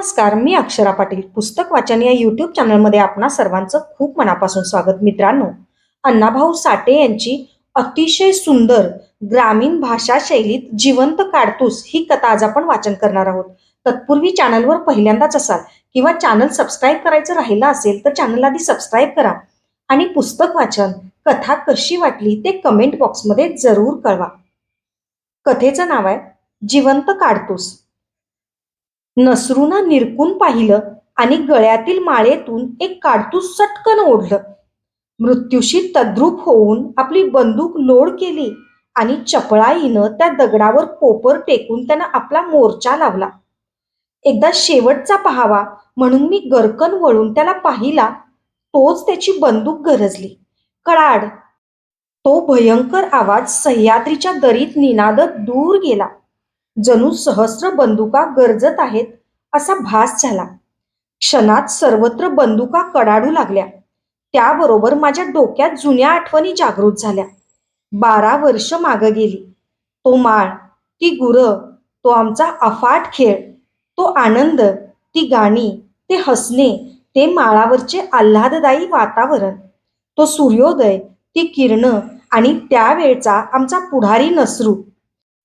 नमस्कार, मी अक्षरा पाटील. पुस्तक वाचन या यूट्यूब चॅनलमध्ये आपणा सर्वांचं खूप मनापासून स्वागत. मित्रांनो, अण्णाभाऊ साठे यांची अतिशय सुंदर ग्रामीण भाषा शैलीत जिवंत काडतूस ही कथा आज आपण वाचन करणार आहोत. तत्पूर्वी चॅनलवर पहिल्यांदाच असाल किंवा चॅनल सबस्क्राईब करायचं राहिलं असेल तर चॅनल आधी सबस्क्राईब करा आणि पुस्तक वाचन कथा कशी वाटली ते कमेंट बॉक्समध्ये जरूर कळवा. कथेचं नाव आहे जिवंत काडतूस. नसरूनं निरखून पाहिलं आणि गळ्यातील माळेतून एक काडतूस सटकन ओढलं. मृत्यूशी तद्रूप होऊन आपली बंदूक लोड केली आणि चपळाईनं त्या दगडावर कोपर टेकून त्यानं आपला मोर्चा लावला. एकदा शेवटचा पहावा म्हणून मी गरकन वळून त्याला पाहिला, तोच त्याची बंदूक गरजली. कडाड. तो भयंकर आवाज सह्याद्रीच्या दरीत निनादत दूर गेला. जणू सहस्र बंदुका गरजत आहेत असा भास झाला. क्षणात सर्वत्र बंदुका कडाडू लागल्या. त्याबरोबर माझ्या डोक्यात जुन्या आठवणी जागृत झाल्या. 12 वर्ष मागं गेली. तो माळ, ती गुरं, तो आमचा अफाट खेळ, तो आनंद, ती गाणी, ते हसणे, ते माळावरचे आल्हाददायी वातावरण, तो सूर्योदय, ती किरणं आणि त्यावेळचा आमचा पुढारी नसरू,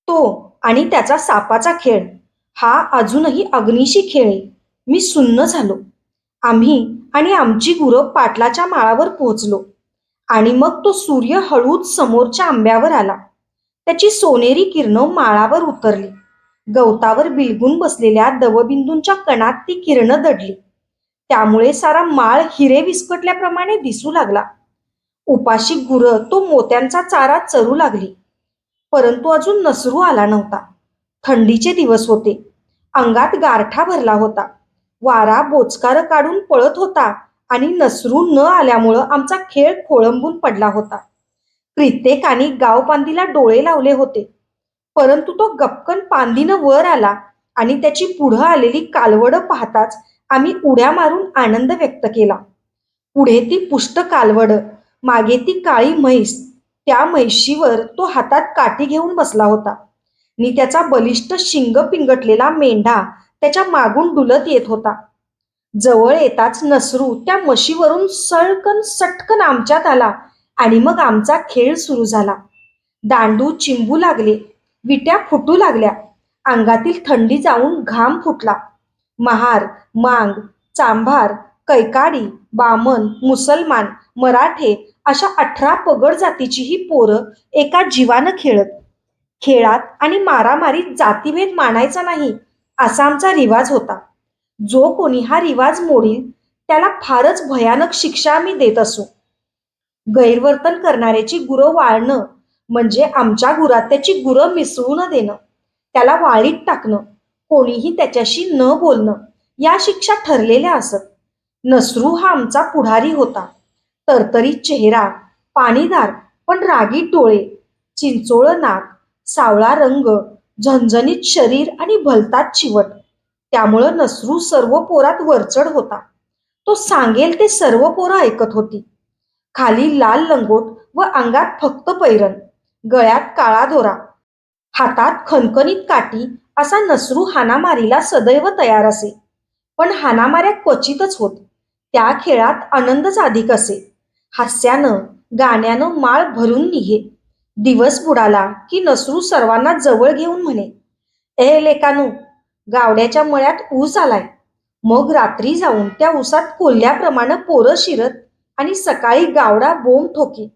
तो आणि त्याचा सापाचा खेळ. हा अजूनही अग्नीशी खेळ आहे. मी सुन्न झालो. आम्ही आणि आमची गुरं पाटलाच्या माळावर पोहोचलो आणि मग तो सूर्य हळूच समोरच्या आंब्यावर आला. त्याची सोनेरी किरणं माळावर उतरली. गवतावर बिलगून बसलेल्या दवबिंदूंच्या कणात ती किरणं दडली. त्यामुळे सारा माळ हिरे विस्कटल्याप्रमाणे दिसू लागला. उपाशी गुरं तो मोत्यांचा चारा चरू लागली. परंतु अजून नसरू आला नव्हता. थंडीचे दिवस होते. अंगात गारठा भरला होता. वारा बोचकार काढून पळत होता आणि नसरू न आल्यामुळं आमचा खेळ खोळंबून पडला होता. प्रत्येकाने गावपांदीला डोळे लावले होते. परंतु तो गपकन पांदीनं वर आला आणि त्याची पुढं आलेली कालवडं पाहताच आम्ही उड्या मारून आनंद व्यक्त केला. पुढे ती पुष्ट कालवडं, मागे ती काळी म्हैस. त्या म्हैशीवर तो हातात काठी घेऊन बसला होता आणि त्याचा बलिष्ठ शिंग पिंगटलेला मेंढा त्याच्या मागून डुलत येत होता. जवळ येताच नसरू त्या म्हशीवरून सळकन सटकन आमच्यात आला आणि मग आमचा खेळ सुरू झाला. दांडू चिंबू लागले, विट्या फुटू लागल्या, अंगातील थंडी जाऊन घाम फुटला. महार, मांग, चांभार, कैकाडी, बामण, मुसलमान, मराठे अशा 18 पगड जातीची ही पोरं एका जीवानं खेळत. खेळात आणि मारामारीत जातीभेद मानायचा नाही असा आमचा रिवाज होता. जो कोणी हा रिवाज मोडील त्याला फारच भयानक शिक्षा आम्ही देत असू. गैरवर्तन करणाऱ्याची गुरं वाळणं म्हणजे आमच्या गुरात त्याची गुरं मिसळू न देणं, त्याला वाळीत टाकणं, कोणीही त्याच्याशी न बोलणं या शिक्षा ठरलेल्या असत. नसरू हा आमचा पुढारी होता. तरतरीत चेहरा, पाणीदार पण रागीट डोळे, चिंचोळ नाक, सावळा रंग, झणझणीत शरीर आणि भलताच चिवट. त्यामुळं नसरू सर्व पोरात वरचढ होता. तो सांगेल ते सर्व पोरं ऐकत होती. खाली लाल लंगोट व अंगात फक्त पैरण, गळ्यात काळा दोरा, हातात खणखणीत काठी असा नसरू हाणामारीला सदैव तयार असे. पण हाणामाऱ्या क्वचितच होत. त्या खेळात आनंदच अधिक असे. हास्यानं, गाण्यानं माळ भरून निघे. दिवस बुडाला की नसरू सर्वांना जवळ घेऊन म्हणे, ए लेकानू, गावड्याच्या मळ्यात ऊस आलाय. मग रात्री जाऊन त्या ऊसात कोल्ह्याप्रमाणे पोरं शिरत आणि सकाळी गावडा बोंब ठोकी.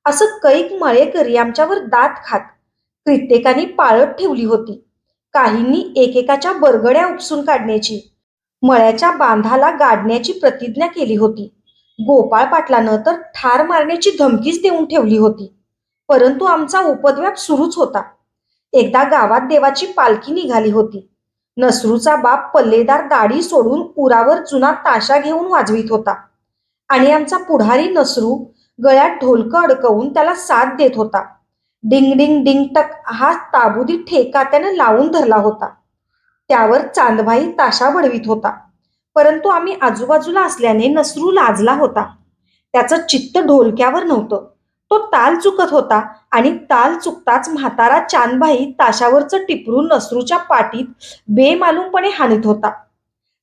असं कैक मळेकरी आमच्यावर दात खात. प्रत्येकाने पाळत ठेवली होती. काहींनी एकेकाच्या बरगड्या उपसून काढण्याची, मळ्याच्या बांधाला गाडण्याची प्रतिज्ञा केली होती. गोपाळ पाटलानं तर ठार मारण्याची धमकीच देऊन ठेवली होती. परंतु आमचा उपद्व्याप सुरूच होता. एकदा गावात देवाची पालखी निघाली होती. नसरूचा बाप पल्लेदार दाढी सोडून उरावर जुना ताशा घेऊन वाजवीत होता आणि आमचा पुढारी नसरू गळ्यात ढोलकं अडकवून त्याला साथ देत होता. डिंग डिंग डिंग टक हा ताबुदी ठेका त्याने लावून धरला होता. त्यावर चांदभाई ताशा बडवीत होता. परंतु आम्ही आजूबाजूला असल्याने नसरू लाजला होता. त्याचं चित्त ढोलक्यावर नव्हतं. तो ताल चुकत होता आणि ताल चुकताच म्हातारा चांदभाई ताशावरचं टिपरून नसरूच्या पाठीत बेमालूमपणे हाणीत होता.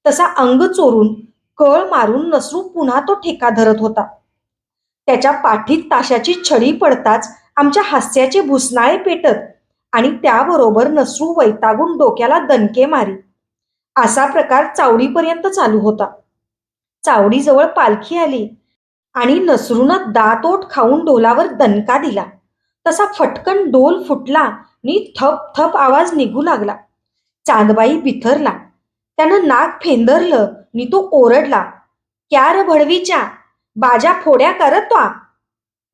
तसा अंग चोरून कळ मारून नसरू पुन्हा तो ठेका धरत होता. त्याच्या पाठीत ताशाची छडी पडताच आमच्या हास्याचे भुसनाळे पेटत आणि त्याबरोबर नसरू वैतागून डोक्याला दणके मारी. असा प्रकार चावडीपर्यंत चालू होता. चावडीजवळ पालखी आली आणि नसरूनं दातोट खाऊन डोलावर दणका दिला. तसा फटकन डोल फुटला आणि थप थप आवाज निघू लागला. चांदबाई बिथरला. त्यानं नाक फेंदरलं आणि तो ओरडला, क्या र भडवीच्या, बाजा फोड्या करत तो.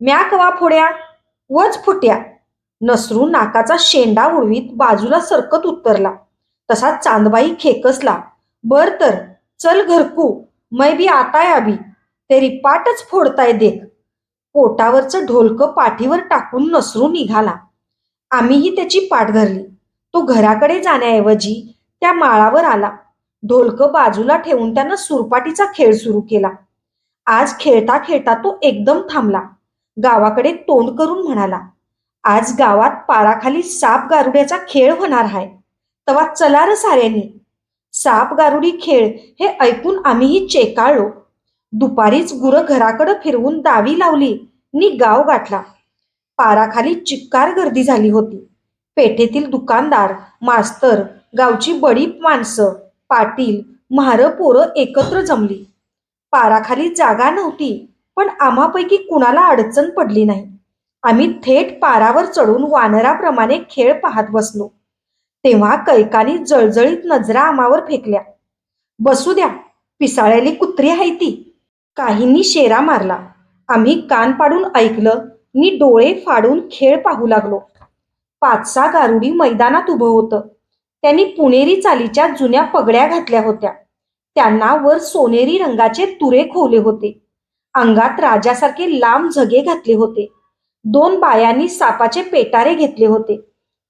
म्या कवा फोड्या, वच फुट्या. नसरू नाकाचा शेंडा उडवीत बाजूला सरकत उत्तरला. तसा चांदबाई खेकसला, बर तर, चल घरकू, मै बी आताय अभी, तेरी पाटच फोडताय देख. पोटावरचं ढोलकं पाठीवर टाकून नसरू निघाला. आम्हीही त्याची पाठ धरली. तो घराकडे जाण्याऐवजी त्या माळावर आला. ढोलकं बाजूला ठेवून त्यानं सुरपाटीचा खेळ सुरू केला. आज खेळता खेळता तो एकदम थांबला. गावाकडे तोंड करून म्हणाला, आज गावात पाराखाली साप गारुड्याचा खेळ होणार आहे. तवा चला र साऱ्यांनी. साप गारुडी खेळ हे ऐकून आम्हीही चेकाळलो. दुपारीच गुरं घराकडं फिरवून दावी लावली नि गाव गाठला. पाराखाली चिक्कार गर्दी झाली होती. पेठेतील दुकानदार, मास्तर, गावची बडीप माणसं, पाटील, म्हारं पोरं एकत्र जमली. पाराखाली जागा नव्हती, पण आम्हापैकी कुणाला अडचण पडली नाही. आम्ही थेट पारावर चढून वानराप्रमाणे खेळ पाहत बसलो. तेव्हा कैकानी जळजळीत नजरा आम्हावर फेकल्या. बसू द्या, पिसाळलेली कुत्री आहे ती. काहींनी शेरा मारला. आम्ही कान पाडून ऐकलं नि डोळे फाडून खेळ पाहू लागलो. 5-6 गारुडी मैदानात उभं होतं. त्यांनी पुणेरी चालीच्या जुन्या पगड्या घातल्या होत्या. त्यांना वर सोनेरी रंगाचे तुरे खोवले होते. अंगात राजासारखे लांब झगे घातले होते. 2 बायांनी सापाचे पेटारे घेतले होते.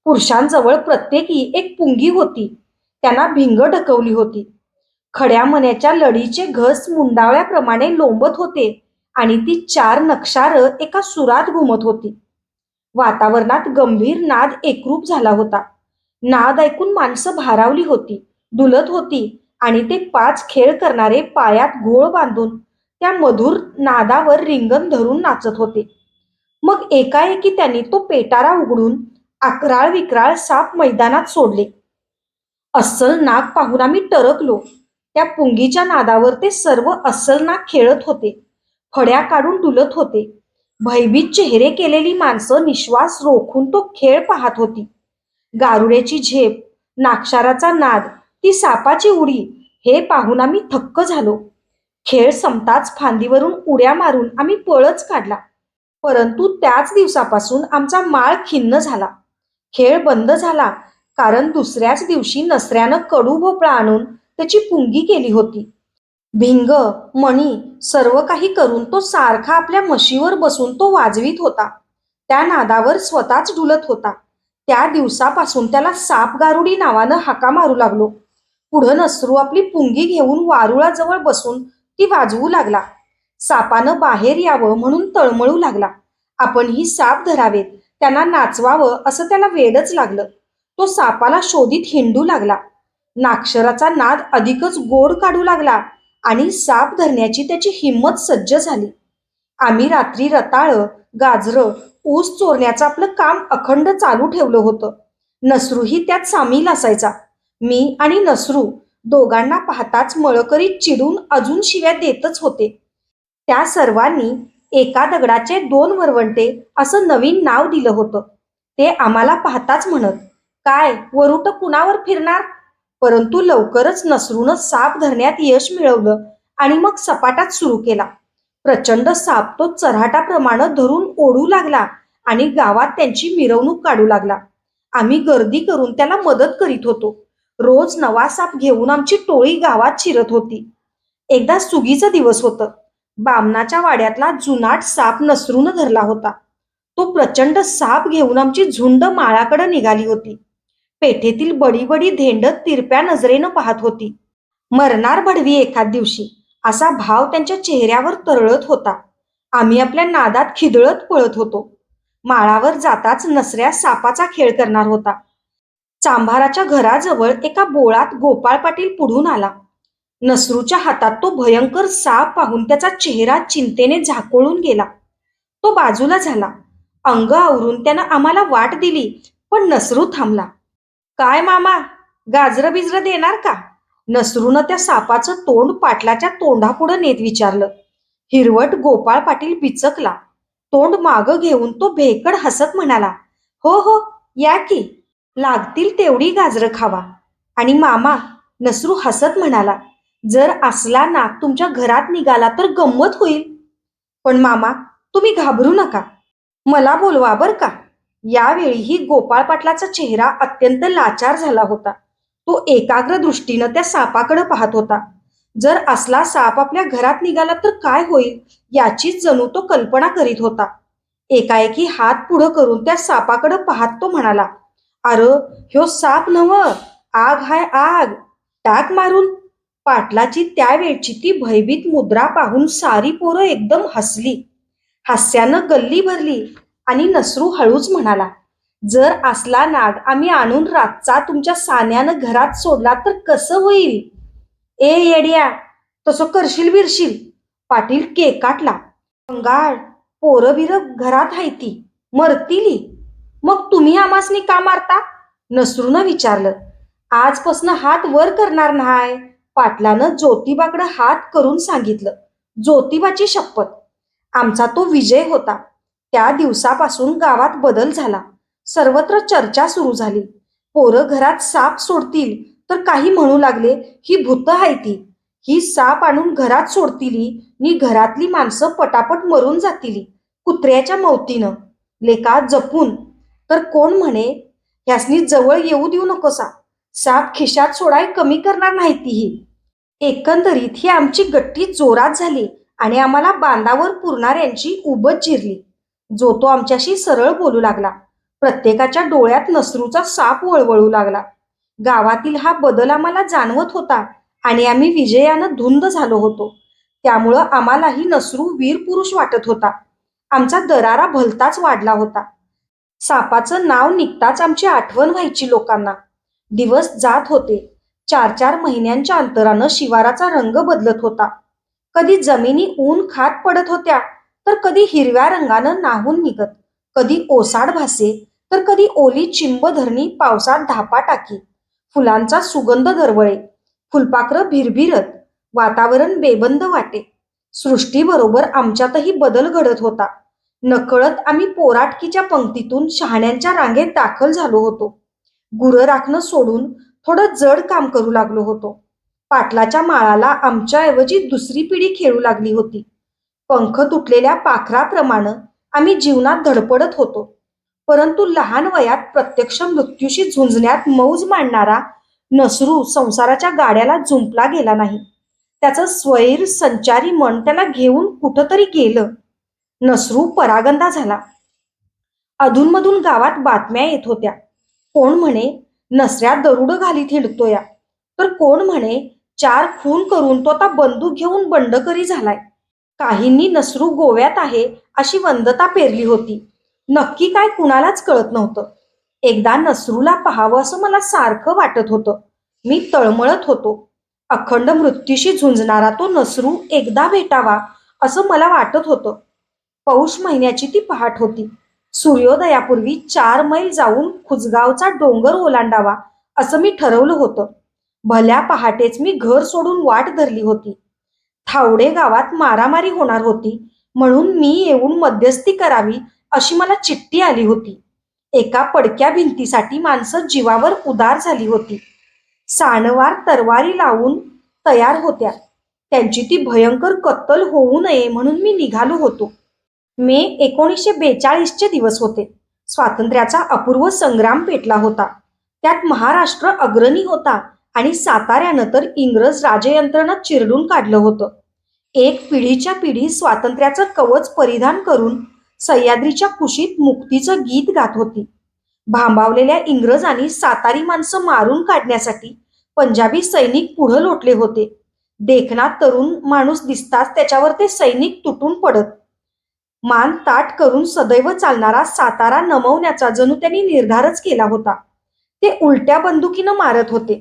पुरुषांजवळ प्रत्येकी एक पुंगी होती. त्यांना भिंग ढकवली होती. खड्या मण्याच्या लढीचे घस मुंडावळ्याप्रमाणे लोंबत होते आणि ती 4 नक्षारं एका सुरात घुमत होती. वातावरणात गंभीर नाद एकरूप झाला होता. नाद ऐकून माणसं भारावली होती, डुलत होती आणि ते 5 खेळ करणारे पायात घोळ बांधून त्या मधुर नादावर रिंगण धरून नाचत होते. मग एकाएकी त्यांनी तो पेटारा उघडून अकराळ विक्राळ साप मैदानात सोडले. अस्सल नाग पाहून आम्ही टरकलो. त्या पुंगीच्या नादावर ते सर्व अस्सल नाग खेळत होते. फड्या काढून डुलत होते. भयभीत चेहरे केलेली माणसं निश्वास रोखून तो खेळ पाहत होती. गारुड्याची झेप, नागशाराचा नाद, ती सापाची उडी हे पाहून आम्ही थक्क झालो. खेळ संपताच फांदीवरून उड्या मारून आम्ही पळच काढला. परंतु त्याच दिवसापासून आमचा माळ खिन्न झाला. खेळ बंद झाला, कारण दुसऱ्याच दिवशी नसऱ्यानं कडू भोपळा आणून त्याची पुंगी केली होती. भिंग, मणी सर्व काही करून तो सारखा आपल्या म्हशीवर बसून तो वाजवीत होता. त्या नादावर स्वतःच डुलत होता. त्या दिवसापासून त्याला साप गारुडी नावानं हाका मारू लागलो. पुढं नसरू आपली पुंगी घेऊन वारुळाजवळ बसून ती वाजवू लागला. सापानं बाहेर यावं म्हणून तळमळू लागला. आपणही साप धरावेत, त्यांना नाचवावं असं त्याला वेडच लागलं. तो सापाला शोधित हिंडू लागला. नाक्षराचा नाद अधिकच गोड काढू लागला आणि साप धरण्याची त्याची हिंमत सज्ज झाली. आम्ही रात्री रताळं, गाजरं, ऊस चोरण्याचं आपलं काम अखंड चालू ठेवलं होतं. नसरूही त्यात सामील असायचा. मी आणि नसरू दोघांना पाहताच मळकरीत चिडून अजून शिव्या देतच होते. त्या सर्वांनी एका दगडाचे 2 वरवंटे असं नवीन नाव दिलं होतं. ते आम्हाला पाहताच म्हणत, काय वरुट कुणावर फिरणार. परंतु लवकरच नसरूनं साप धरण्यात यश मिळवलं आणि मग सपाटात सुरू केला. प्रचंड साप तो चऱ्हाटाप्रमाणे धरून ओढू लागला आणि गावात त्यांची मिरवणूक काढू लागला. आम्ही गर्दी करून त्याला मदत करीत होतो. रोज नवा साप घेऊन आमची टोळी गावात शिरत होती. एकदा सुगीचा दिवस होतं. बामणाच्या वाड्यातला जुनाट साप नसरूनं धरला होता. तो प्रचंड साप घेऊन आमची झुंड माळाकडे निघाली होती. पेठेतील बडी बडी धेंडत तिरप्या नजरेनं पाहत होती. मरणार भडवी एखाद दिवशी असा भाव त्यांच्या चेहऱ्यावर तरळत होता. आम्ही आपल्या नादात खिदळत पळत होतो. माळावर जाताच नसऱ्या सापाचा खेळ करणार होता. चांभाराच्या घराजवळ एका बोळात गोपाळ पाटील पुढून आला. नसरूच्या हातात तो भयंकर साप पाहून त्याचा चेहरा चिंतेने झाकोळून गेला. तो बाजूला झाला. अंग आवरून त्यानं आम्हाला वाट दिली, पण नसरू थांबला. "काय मामा, गाजरं बिजरं देणार का?" नसरूनं त्या सापाचं तोंड पाटलाच्या तोंडापुढं नेत विचारलं. हिरवट गोपाळ पाटील बिचकला. तोंड मागं घेऊन तो भेकड हसत म्हणाला, "हो हो, या की. लागतील तेवढी गाजरं खावा." आणि मामा, नसरू हसत म्हणाला, "जर असला नाग तुमच्या घरात निघाला तर गंमत होईल." "पण मामा, तुम्ही घाबरू नका. मला बोलवा बर का." यावेळीही गोपाळ पाटलाचा चेहरा अत्यंत लाचार झाला होता. तो एकाग्र दृष्टीनं त्या सापाकडे पाहत होता. जर असला साप आपल्या घरात निघाला तर काय होईल याचीच जणू तो कल्पना करीत होता. एकाएकी हात पुढं करून त्या सापाकडे पाहत तो म्हणाला, "अरे, ह्यो साप नव, आग हाय आग, टाक मारून." पाटलाची त्यावेळची ती भयभीत मुद्रा पाहून सारी पोरं एकदम हसली. हास्यानं गल्ली भरली आणि नसरू हळूच म्हणाला, "जर असला नाग आम्ही आणून रातचा तुमच्या सान्यानं घरात सोडला तर कसं होईल?" "ए येड्या, तसं करशील बिरशील." पाटील केकाटला. "अंगाळ, पोरं बिरं घरात हायती, मरतीली. मग तुम्ही आमासनी का मारता?" नसरूनं विचारलं. "आजपासनं हात वर करणार नाय." पाटलानं ज्योतिबाकडे हात करून सांगितलं. "ज्योतिबाची शपथ." आमचा तो विजय होता. त्या दिवसापासून गावात बदल झाला. सर्वत्र चर्चा सुरू झाली. पोरं घरात साप सोडतील तर काही म्हणू लागले, "ही भूतं हायती. ही साप आणून घरात सोडतीली नि घरातली माणसं पटापट मरून जातीली कुत्र्याच्या मौतीनं. लेका जपून." तर कोण म्हणे, "ह्यासनी जवळ येऊ देऊ नकोसा. साप खिशात सोडाय कमी करणार नाही ती ही." एकंदरीत ही आमची गट्टी जोरात झाली आणि आम्हाला बांधावर पुरणाऱ्यांची उबच जिरली. जो तो आमच्याशी सरळ बोलू लागला. प्रत्येकाच्या डोळ्यात नसरूचा साप वळवळू लागला. गावातील हा बदल आम्हाला जाणवत होता आणि आम्ही विजयानं धुंद झालो होतो. त्यामुळं आम्हालाही नसरू वीर पुरुष वाटत होता. आमचा दरारा भलताच वाढला होता. सापाचं नाव निघताच आमची आठवण व्हायची लोकांना. दिवस जात होते. 4-4 महिन्यांच्या अंतरानं शिवाराचा रंग बदलत होता. कधी जमिनी ऊन खात पडत होत्या, तर कधी हिरव्या रंगानं नाहून निघत. कधी ओसाड भासे, तर कधी ओली चिंब धरणी पावसात धापा टाकी. फुलांचा सुगंध दरवळे. फुलपाखरं भिरभिरत. वातावरण बेबंद वाटे. सृष्टीबरोबर आमच्यातही बदल घडत होता. नकळत आम्ही पोराटकीच्या पंक्तीतून शहाण्यांच्या रांगेत दाखल झालो होतो. गुरं राखणं सोडून थोडं जड काम करू लागलो होतो. पाटलाच्या माळाला आमच्याऐवजी दुसरी पिढी खेळू लागली होती. पंख तुटलेल्या पाखराप्रमाणे आम्ही जीवनात धडपडत होतो. परंतु लहान वयात प्रत्यक्ष मृत्यूशी झुंजण्यात मौज मांडणारा नसरू संसाराच्या गाड्याला जुंपला गेला नाही. त्याचं स्वैर संचारी मन त्याला घेऊन कुठंतरी गेलं. नसरू परागंदा झाला. अधूनमधून गावात बातम्या येत होत्या. कोण म्हणे, "नसऱ्या दरुड घालीत हिंडतोया." तर कोण म्हणे, "4 खून करून तो आता बंदूक घेऊन बंडकरी झालाय." काहींनी नसरू गोव्यात आहे अशी वंदता पेरली होती. नक्की काय कुणालाच कळत नव्हतं. एकदा नसरूला पाहावं असं मला सारखं वाटत होतं. मी तळमळत होतो. अखंड मृत्यूशी झुंजणारा तो नसरू एकदा भेटावा असं मला वाटत होतं. पौष महिन्याची ती पहाट होती. सूर्योदयापूर्वी 4 मैल जाऊन खुजगावचा डोंगर ओलांडावा असं मी ठरवलं होतं. भल्या पहाटेच मी घर सोडून वाट धरली होती. थावडे गावात मारामारी होणार होती, म्हणून मी येऊन मध्यस्थी करावी अशी मला चिठ्ठी आली होती. एका पडक्या भिंतीसाठी माणसं जीवावर उदार झाली होती. साणवार तरवारी लावून तयार होत्या. त्यांची ती भयंकर कत्तल होऊ नये म्हणून मी निघालो होतो. मे 1942चे दिवस होते. स्वातंत्र्याचा अपूर्व संग्राम पेटला होता. त्यात महाराष्ट्र अग्रणी होता आणि साताऱ्यानं तर इंग्रज राजयंत्रणा चिरडून काढलं होतं. एक पिढीच्या पिढी स्वातंत्र्याचं कवच परिधान करून सह्याद्रीच्या कुशीत मुक्तीचं गीत गात होती. भांबावलेल्या इंग्रजांनी सातारी माणसं मारून काढण्यासाठी पंजाबी सैनिक पुढं लोटले होते. देखणा तरुण माणूस दिसताच त्याच्यावर ते सैनिक तुटून पडत. मान ताठ करून सदैव चालणारा सातारा नमवण्याचा जणू त्यांनी निर्धारच केला होता. ते उलट्या बंदुकीनं मारत होते.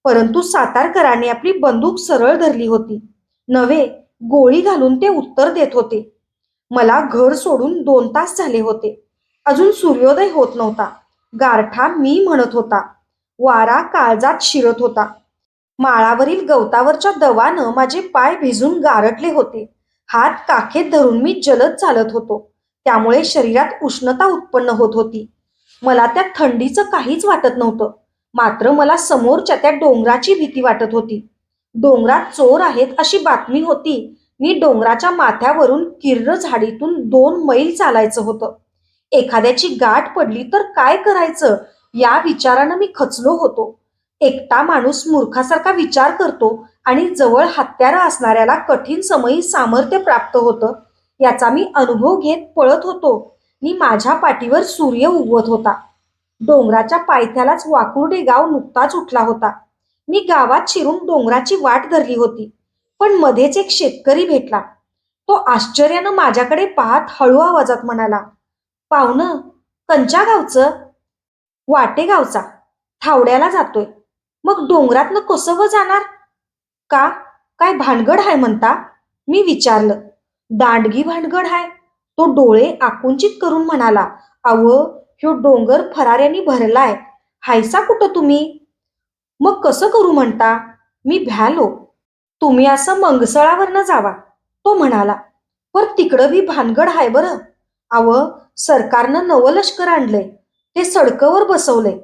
परंतु सातारकरांनी आपली बंदूक सरळ धरली होती. नव्हे, गोळी घालून ते उत्तर देत होते. मला घर सोडून 2 तास झाले होते. अजून सूर्योदय होत नव्हता. गारठा मी म्हणत होता. वारा काळजात शिरत होता. माळावरील गवतावरच्या दवानं माझे पाय भिजून गारटले होते. हात काखेत धरून मी जलद चालत होतो. त्यामुळे शरीरात उष्णता उत्पन्न होत होती. मला त्या थंडीचं काहीच वाटत नव्हतं. मात्र मला समोरच्या त्या डोंगराची भीती वाटत होती. डोंगरात चोर आहेत अशी बातमी होती. मी डोंगराच्या माथ्यावरून किर्र झाडीतून 2 मैल चालायचं होतं. एखाद्याची गाठ पडली तर काय करायचं या विचारानं मी खचलो होतो. एकटा माणूस मूर्खासारखा विचार करतो आणि जवळ हत्यारं असणाऱ्याला कठीण समयी सामर्थ्य प्राप्त होतं याचा मी अनुभव घेत पळत होतो. मी माझ्या पाठीवर सूर्य उगवत होता. डोंगराच्या पायथ्यालाच वाकुर्डे गाव नुकताच उठला होता. मी गावात शिरून डोंगराची वाट धरली होती. पण मध्येच एक शेतकरी भेटला. तो आश्चर्यानं माझ्याकडे पाहत हळू आवाजात म्हणाला, "पाहुणं, कंच्या गावचं?" "वाटेगावचा. थावड्याला जातोय." "मग डोंगरातनं कसं व जाणार?" "का? काय भानगड आहे म्हणता?" मी विचारलं. "दांडगी भानगड आहे." तो डोळे आकुंचित करून म्हणाला, "अव, ह्यो डोंगर फराऱ्यांनी भरलाय. हायसा कुठं तुम्ही?" "मग कसं करू म्हणता?" मी भ्यालो. "तुम्ही असं मंगसळावरनं जावा." तो म्हणाला. "पर तिकडं बी भानगड आहे बरं. अव, सरकारनं नवं लष्कर आणलंय. ते सडकवर बसवलंय.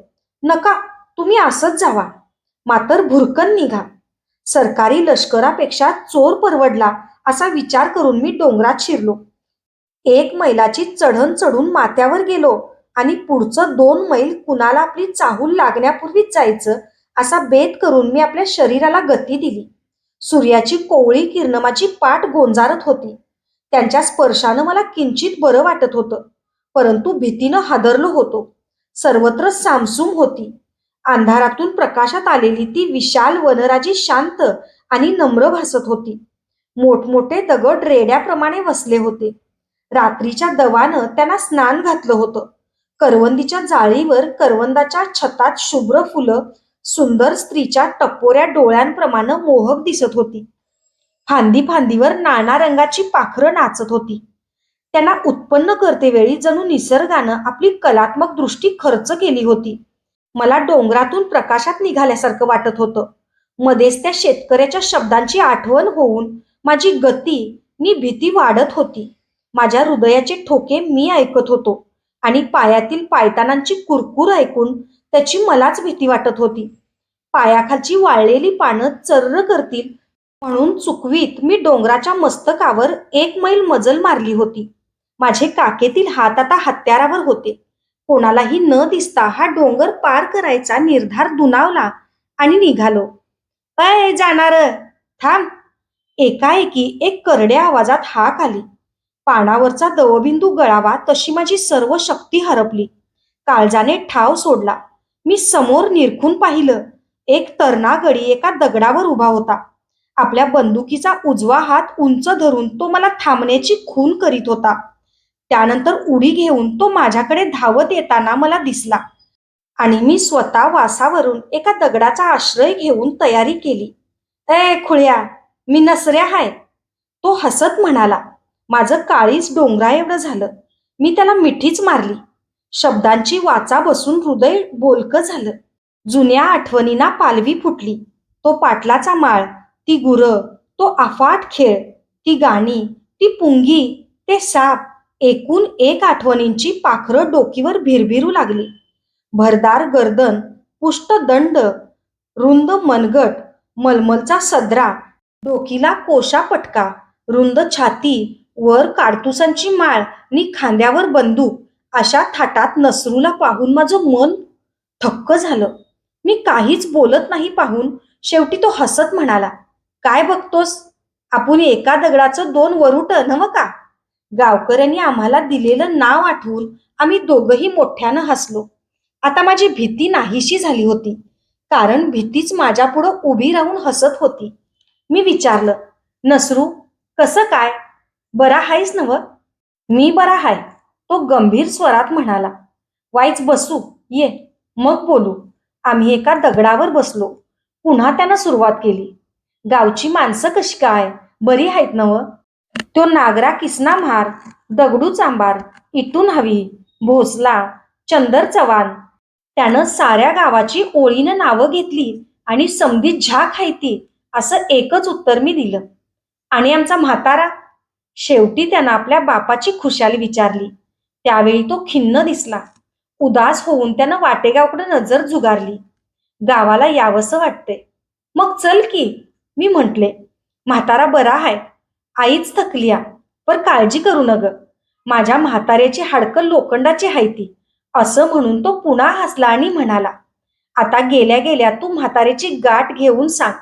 नका, तुम्ही असंच जावा. मात्र भुरकन निघा." सरकारी लष्करापेक्षा चोर परवडला असा विचार करून मी डोंगरात शिरलो. 1 मैलाची चढण चढून माथ्यावर गेलो आणि पुढचं 2 मैल कुणाला आपली चाहूल लागण्यापूर्वीच जायचं असा बेत करून मी आपल्या शरीराला गती दिली. सूर्याची कोवळी किरणं माझी पाठ गोंजारत होती. त्यांच्या स्पर्शानं मला किंचित बरं वाटत होतं. परंतु भीतीनं हादरलो होतो. सर्वत्र सामसूम होती. अंधारातून प्रकाशात आलेली ती विशाल वनराजी शांत आणि नम्र भासत होती. मोठमोठे दगड रेड्याप्रमाणे वसले होते. रात्रीच्या दवानं त्यांना स्नान घातलं होतं. करवंदीच्या जाळीवर करवंदाच्या छतात शुभ्र फुलं सुंदर स्त्रीच्या टपोऱ्या डोळ्यांप्रमाणे मोहक दिसत होती. फांदी फांदीवर नाना रंगाची पाखरं नाचत होती. त्यांना उत्पन्न करतेवेळी जणू निसर्गानं आपली कलात्मक दृष्टी खर्च केली होती. मला डोंगरातून प्रकाशात निघाल्यासारखं वाटत होतं. मध्येच त्या शेतकऱ्याच्या शब्दांची आठवण होऊन माझी गती नि भीती वाढत होती. माझ्या हृदयाचे ठोके मी ऐकत होतो आणि पायातील पायतानांची कुरकुर ऐकून त्याची मलाच भीती वाटत होती. पायाखालची वाळलेली पानं चर्र करतील म्हणून चुकवीत मी डोंगराच्या मस्तकावर 1 मैल मजल मारली होती. माझे काखेतील हात आता हत्यारावर होते. कोणालाही न दिसता हा डोंगर पार करायचा निर्धार दुनावला आणि निघालो. "अय जाणार, थांब!" एकाएकी एक करड्या आवाजात हाक आली. पानावरचा दवबिंदू गळावा तशी माझी सर्व शक्ती हरपली. काळजाने ठाव सोडला. मी समोर निरखून पाहिलं. एक तरणा गडी एका दगडावर उभा होता. आपल्या बंदुकीचा उजवा हात उंच धरून तो मला थांबण्याची खूण करीत होता. त्यानंतर उडी घेऊन तो माझ्याकडे धावत येताना मला दिसला आणि मी स्वतः वासावरून एका दगडाचा आश्रय घेऊन तयारी केली. "ए खुळ्या, मी नसऱ्या हाय." तो हसत म्हणाला. माझं काळीज डोंगरा एवढं झालं. मी त्याला मिठीच मारली. शब्दांची वाचा बसून हृदय बोलकं झालं. जुन्या आठवणींना पालवी फुटली. तो पाटलाचा माळ, ती गुरं, तो अफाट खेळ, ती गाणी, ती पुंगी, ते साप, एकूण एक आठवणींची पाखरं डोकीवर भिरभिरू लागली. भरदार गर्दन, पुष्ट दंड, रुंद मनगट, मलमलचा सदरा, डोकीला कोशा पटका, रुंद छाती, वर काडतुसांची माळ नि खांद्यावर बंदूक अशा थाटात नसरूला पाहून माझं मन थक्क झालं. मी काहीच बोलत नाही पाहून शेवटी तो हसत म्हणाला, "काय बघतोस? आपण एका दगडाचं 2 वरुट नव्ह का?" गावकऱ्यांनी आम्हाला दिलेलं नाव आठवून आम्ही दोघंही मोठ्यानं हसलो. आता माझी भीती नाहीशी झाली होती. कारण भीतीच माझ्यापुढं उभी राहून हसत होती. मी विचारलं, "नसरू, कसं काय? बरा हायस नव्ह?" "मी बरा हाय," तो गंभीर स्वरात म्हणाला. "वाईच बसू, ये, मग बोलू." आम्ही एका दगडावर बसलो. पुन्हा त्यानं सुरुवात केली. गावची माणसं कशी काय, बरी आहेत नव? तो नागरा किसना म्हार, दगडू चांबार, इटून हवी, भोसला, चंदर चव्हाण. त्यानं साऱ्या गावाची ओळीनं नावं घेतली आणि समधी झा खायती असं एकच उत्तर मी दिलं. आणि आमचा म्हातारा? शेवटी त्यानं आपल्या बापाची खुशाली विचारली. त्यावेळी तो खिन्न दिसला. उदास होऊन त्यानं वाटेगावकडे नजर झुगारली. गावाला यावंसं वाटते. मग चल की, मी म्हटले. म्हातारा बरा हाय, आईच थकलिया, पर काळजी करू नग. माझ्या म्हाताऱ्याची हाडकं लोखंडाची हायती, असं म्हणून तो पुन्हा हसला आणि म्हणाला, आता गेल्या गेल्या तू म्हाताऱ्याची गाठ घेऊन सांग.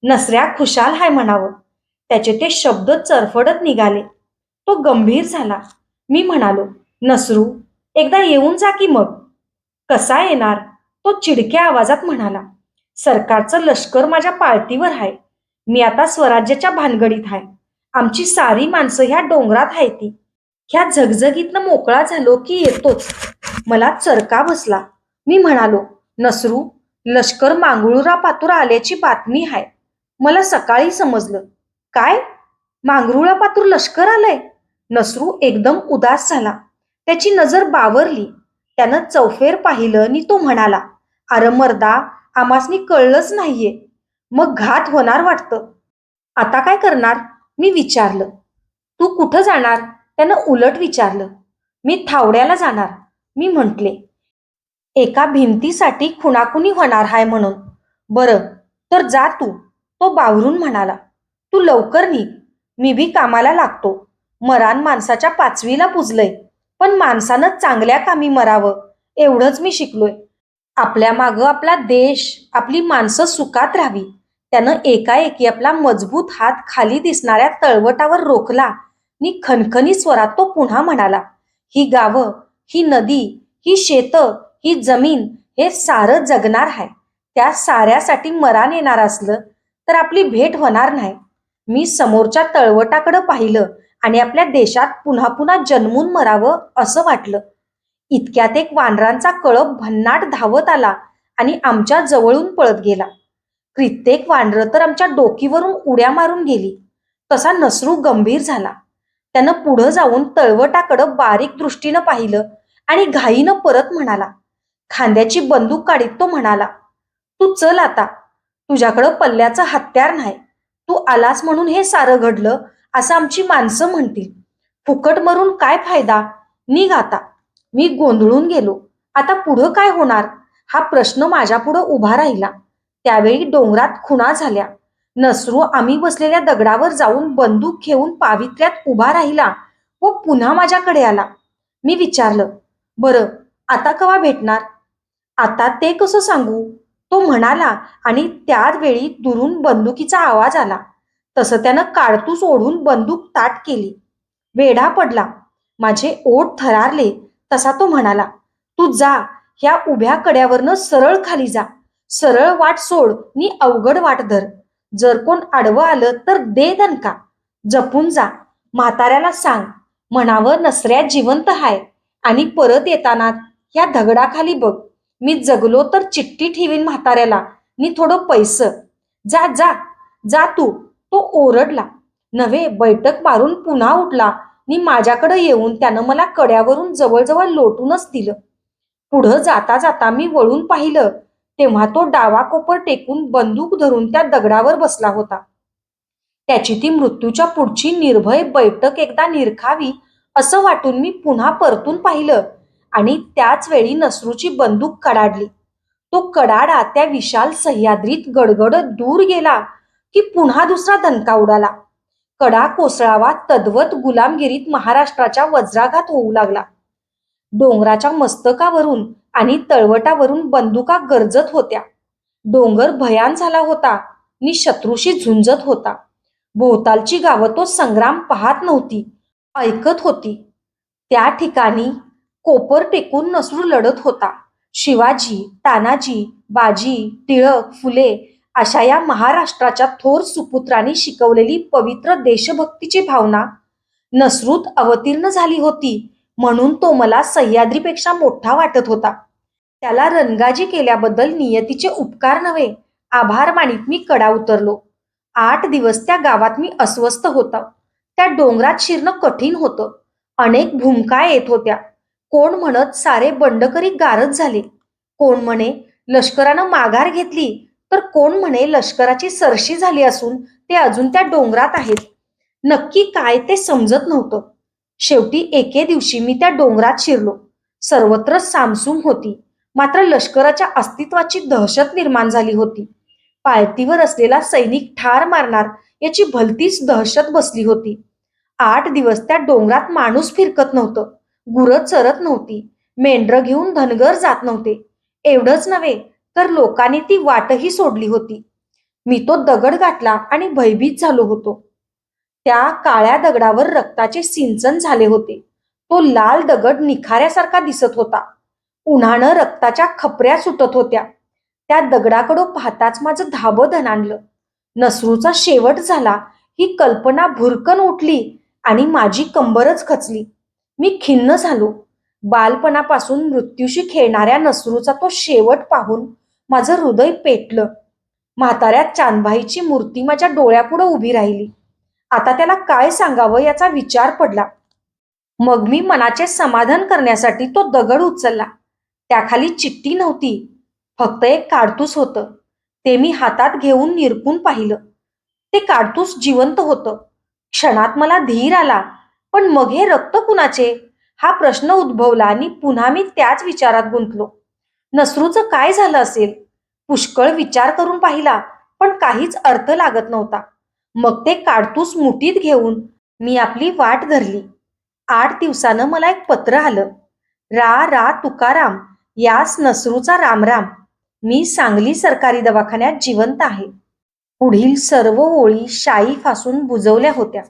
नसऱ्या खुशाल हाय म्हणावं. त्याचे ते शब्द चरफडत निघाले. तो गंभीर झाला. मी म्हणालो, नसरू, एकदा येऊन जा की मग. कसा येणार? तो चिडक्या आवाजात म्हणाला. सरकारचं लष्कर माझ्या पाळतीवर आहे. मी आता स्वराज्याच्या भानगडीत आहे. आमची सारी माणसं ह्या डोंगरात आहे ती. ह्या झगझगीतनं मोकळा झालो की येतोच. मला चरका बसला. मी म्हणालो, नसरू, लष्कर मांगरुळा पातूर आल्याची बातमी आहे. मला सकाळी समजलं. काय? मांगरुळा पातूर लष्कर आलंय? नसरू एकदम उदास झाला. त्याची नजर बावरली. त्यानं चौफेर पाहिलं आणि तो म्हणाला, अरे मर्दा, आमासनी कळलंच नाहीये. मग घात होणार वाटतं. आता काय करणार? मी विचारलं. तू कुठं जाणार? त्यानं उलट विचारलं. मी थावड्याला जाणार, मी म्हटले. एका भिंतीसाठी खुणाकुणी होणार हाय म्हणून. बरं, तर जा तू, तो बावरून म्हणाला. तू लवकर निघ, मी बी कामाला लागतो. मरान माणसाच्या पाचवीला पुजलंय, पण माणसानं चांगल्या कामी मरावं एवढंच मी शिकलोय. आपल्या मागं आपला देश, आपली माणसं सुखात राहावी. त्यानं एकाएकी आपला मजबूत हात खाली दिसणाऱ्या तळवटावर रोखला आणि खणखणी स्वरात तो पुन्हा म्हणाला, ही गावं, ही नदी, ही शेतं, ही जमीन, हे सारं जगणार आहे. त्या साऱ्यासाठी मरान येणार असलं तर आपली भेट होणार नाही. मी समोरच्या तळवटाकडं पाहिलं आणि आपल्या देशात पुन्हा पुन्हा जन्मून मरावं असं वाटलं. इतक्यात एक वानरांचा कळप भन्नाट धावत आला आणि आमच्या जवळून पळत गेला. कित्येक वानरं तर आमच्या डोकीवरून उड्या मारून गेली. तसा नसरू गंभीर झाला. त्यानं पुढं जाऊन तळवटाकडं बारीक दृष्टीनं पाहिलं आणि घाईनं परत म्हणाला. खांद्याची बंदूक काढीत तो म्हणाला, तू चल आता. तुझ्याकडं पल्ल्याचं हत्यार नाही. तू आलास म्हणून हे सारं घडलं असं आमची माणसं म्हणतील. फुकट मरून काय फायदा? निघ आता. मी गोंधळून गेलो. आता पुढं काय होणार हा प्रश्न माझ्या पुढं उभा राहिला. त्यावेळी डोंगरात खुणा झाल्या. नसरू आम्ही बसलेल्या दगडावर जाऊन बंदूक घेऊन पावित्र्यात उभा राहिला व पुन्हा माझ्याकडे आला. मी विचारलं, बरं, आता कवा भेटणार? आता ते कसं सांगू? तो म्हणाला आणि त्यावेळी दुरून बंदुकीचा आवाज आला. तसं त्यानं काडतूस ओढून बंदूक ताट केली. वेढा पडला. माझे ओठ थरारले. तसा तो म्हणाला, तू जा, ह्या उभ्या कड्यावरनं सरळ खाली जा. सरळ वाट सोड नि अवघड वाट धर. जर कोण आडवं आलं तर दे दणका. जपून जा. म्हाताऱ्याला सांग, म्हणावं नसऱ्या जिवंत हाय आणि परत येताना ह्या दगडाखाली बघ. मी जगलो तर चिठ्ठी ठेवीन म्हाताऱ्याला नि थोडं पैसं. जा जा जा तू. तो ओरडला. नव्हे, बैठक मारून पुन्हा उठला नि माझ्याकडे येऊन त्यानं मला कड्यावरून जवळजवळ लोटूनच दिलं. पुढं जाता जाता मी वळून पाहिलं तेव्हा तो डावा कोपर टेकून बंदूक धरून त्या दगडावर बसला होता. त्याची ती मृत्यूच्या पुढची निर्भय बैठक एकदा निरखावी असं वाटून मी पुन्हा परतून पाहिलं आणि त्याच वेळी नसरूची बंदूक कडाडली. तो कडाडा त्या विशाल सह्याद्रीत गडगडत दूर गेला की पुन्हा दुसरा दणका उडाला. कडा कोसळावा तद्वत गुलामगिरीत महाराष्ट्राच्या वज्राघात होऊ लागला. डोंगराच्या मस्तकावरून आणि तळवटावरून बंदुका गरजत होत्या. डोंगर भयान झाला होता नि शत्रूशी झुंजत होता. भोवतालची गावं तो संग्राम पाहत नव्हती, ऐकत होती. त्या ठिकाणी कोपर टेकून नसरू लढत होता. शिवाजी, तानाजी, बाजी, टिळक, फुले अशा या महाराष्ट्राच्या थोर सुपुत्रांनी शिकवलेली पवित्र देशभक्तीची भावना नसरूत अवतीर्ण झाली होती म्हणून तो मला सह्याद्रीपेक्षा मोठा वाटत होता. त्याला रणगाजी केल्याबद्दल नियतीचे उपकार नव्हे आभार मानित मी कडा उतरलो. 8 दिवस त्या गावात मी अस्वस्थ होता. त्या डोंगरात शिरणं कठीण होतं. अनेक भूमका येत होत्या. कोण म्हणत सारे बंडकरी गारच झाले. कोण म्हणे लष्करानं माघार घेतली, तर कोण म्हणे लष्कराची सरशी झाली असून ते अजून त्या डोंगरात आहेत. नक्की काय ते समजत नव्हतं. शेवटी एके दिवशी मी त्या डोंगरात शिरलो. सर्वत्र सामसूम होती. मात्र लष्कराच्या अस्तित्वाची दहशत निर्माण झाली होती. पायतीवर असलेला सैनिक ठार मारणार याची भलतीच दहशत बसली होती. 8 दिवस त्या डोंगरात माणूस फिरकत नव्हतं. गुरं चरत नव्हती. मेंढरं घेऊन धनगर जात नव्हते. एवढंच नव्हे तर लोकांनी ती वाटही सोडली होती. मी तो दगड गाठला आणि भयभीत झालो होतो. त्या काळ्या दगडावर रक्ताचे सिंचन झाले होते. तो लाल दगड निखाऱ्यासारखा दिसत होता. उन्हानं रक्ताच्या खपऱ्या सुटत होत्या. त्या दगडाकडं पाहताच माझं धाबं दणाणलं. नसरूचा शेवट झाला ही कल्पना भुरकन उठली आणि माझी कंबरच खचली. मी खिन्न झालो. बालपणापासून मृत्यूशी खेळणाऱ्या नसरूचा तो शेवट पाहून माझं हृदय पेटलं. म्हाताऱ्या चांदबाईची मूर्ती माझ्या डोळ्यापुढं उभी राहिली. आता त्याला काय सांगावं याचा विचार पडला. मग मी मनाचे समाधान करण्यासाठी तो दगड उचलला. त्याखाली चिठ्ठी नव्हती, फक्त एक काडतूस होतं. ते मी हातात घेऊन निरखून पाहिलं. ते काडतूस जिवंत होतं. क्षणात मला धीर आला. पण मग हे रक्त कुणाचे हा प्रश्न उद्भवला आणि पुन्हा मी त्याच विचारात गुंतलो. नसरूचं काय झालं असेल? पुष्कळ विचार करून पाहिला, पण काहीच अर्थ लागत नव्हता. मग ते काडतूस मुठीत घेऊन मी आपली वाट धरली. 8 दिवसानं मला एक पत्र आलं. रा रा तुकाराम, यास नसरूचा रामराम. मी सांगली सरकारी दवाखान्यात जिवंत आहे. पुढील सर्व ओळी शाई फासून बुजवल्या होत्या.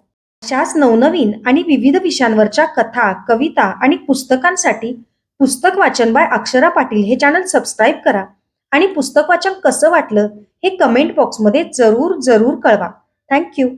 अशाच नवनवीन आणि विविध विषयांवरच्या कथा, कविता आणि पुस्तकांसाठी पुस्तक वाचन बाय अक्षरा पाटील हे चॅनल सबस्क्राईब करा आणि पुस्तक वाचन कसं वाटलं हे कमेंट बॉक्समध्ये जरूर जरूर कळवा. थँक्यू.